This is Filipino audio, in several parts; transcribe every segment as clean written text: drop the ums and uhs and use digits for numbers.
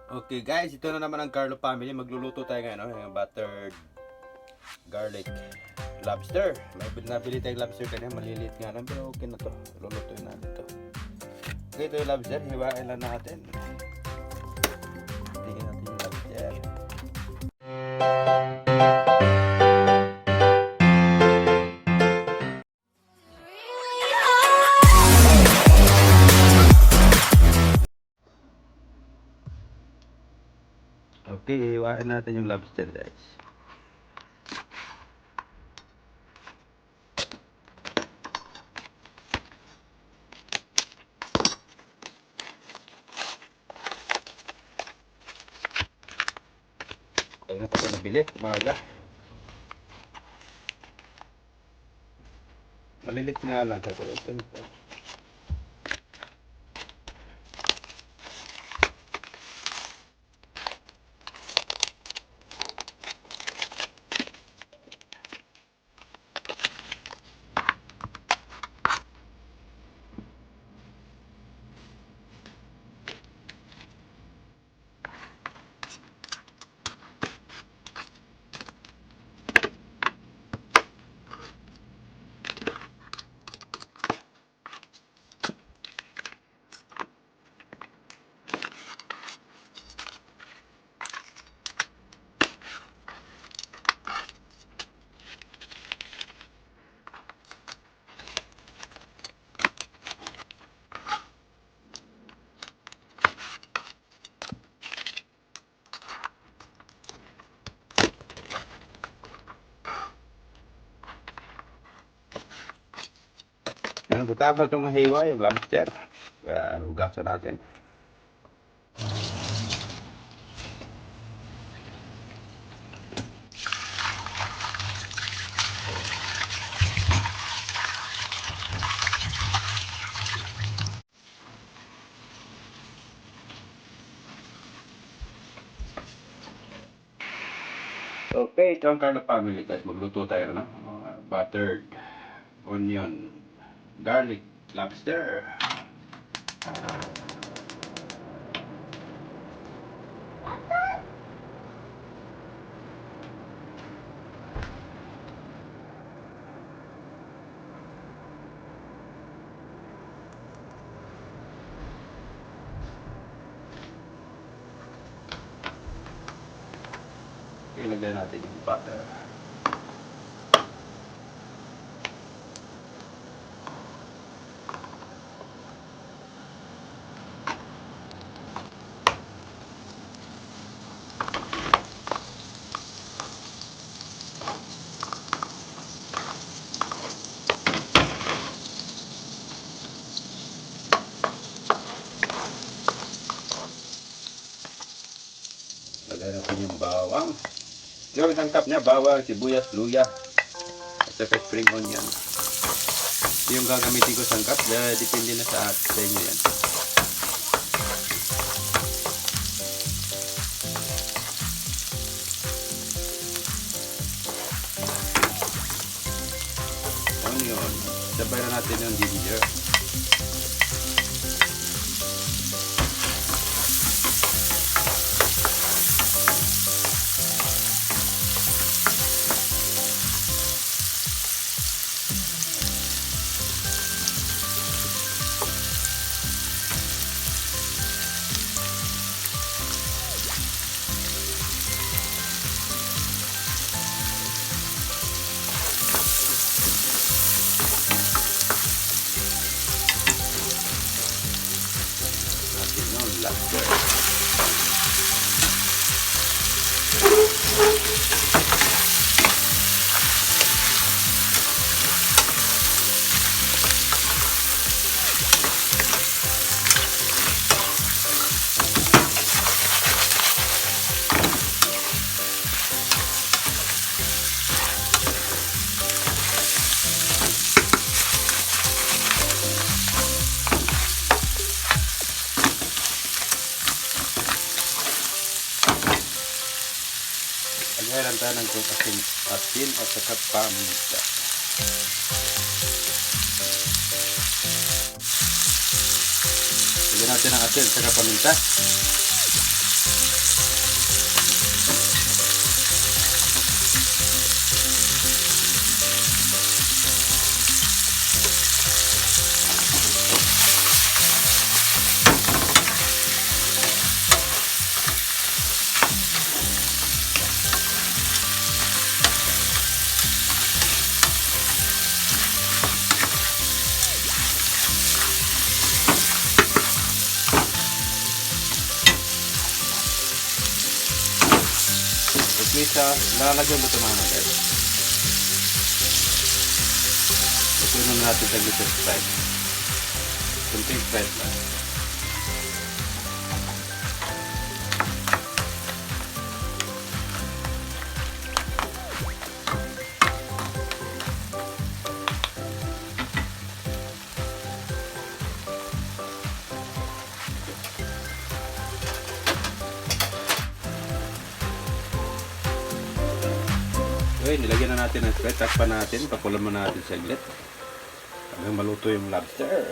Okay guys, ito na naman ang Carlo family. Magluluto tayo ngayon, yung buttered garlic lobster. Nabili tayong lobster kanina, maliliit nga lang pero okay na to. Lulutuin natin to. Okay, ito yung lobster, hiwain lang natin. Tingnan natin yung lobster. Okay, hiwain natin yung lobster guys. Kaya na ito nabili, umaga. Malilit nga lang kasi ito. Yan, butapa itong hiwa yung lobster. Kaya hugasan natin. Okay, ito ang Carlo family guys. Magluto tayo ng buttered onion garlic lobster. Ilagay natin yung butter. Lagay natin yung bawang. Yung isang cup niya, bawang, sibuyas, luya, at saka spring onion. Yung gagamitin ko isang cup, depende na sa inyo yan. Onion. Sabay na natin yung ginger. Lobster. Pagkailan tayo ng asin at saka paminta. Lagyan natin ang asin at saka paminta. siya, lalagyan mo ito na guys. Ito naman natin sa little Sprite. Kunting Sprite lang. Okay, nilagyan na natin ng Sprite. Takpan natin, pakulan mo natin saglit hanggang maluto yung lobster.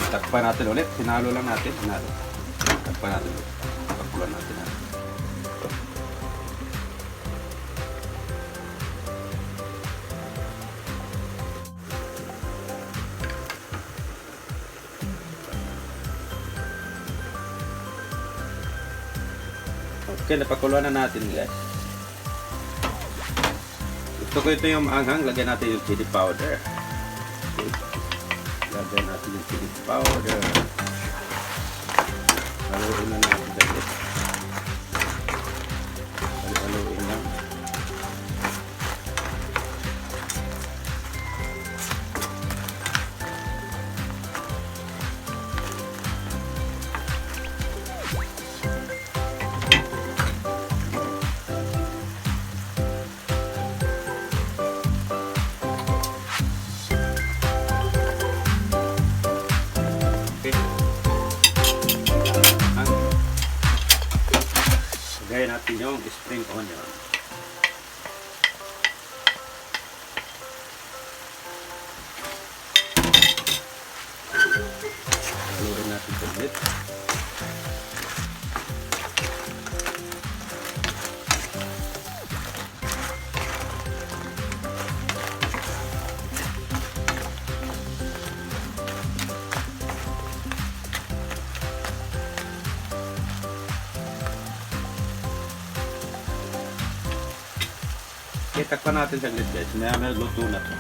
Takpan natin ulit, sinalo lang natin, sinalo. Takpan natin ulit, pakulan natin. Okay, napakuluan na natin guys. Gusto ko ito yung maanghang, lagyan natin yung chili powder. Okay. Lagyan natin yung chili powder. Haluin na natin dito. Haluin lang. Gaya natin yung spring onion. Haluin natin ito ulit. Okay, takpan natin saglit guys. May luto na ito.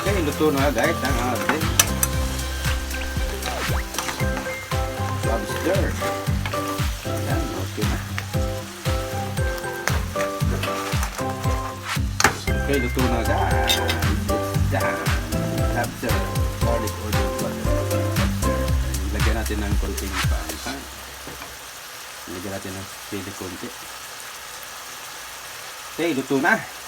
Okay, luto na guys ang ating lobster. Ayan, okay na. Okay, luto na guys. It's done. Lobster, garlic or butter. Lagyan natin ng konting paanghang. Lagyan natin ng chili konti. Okay, luto na.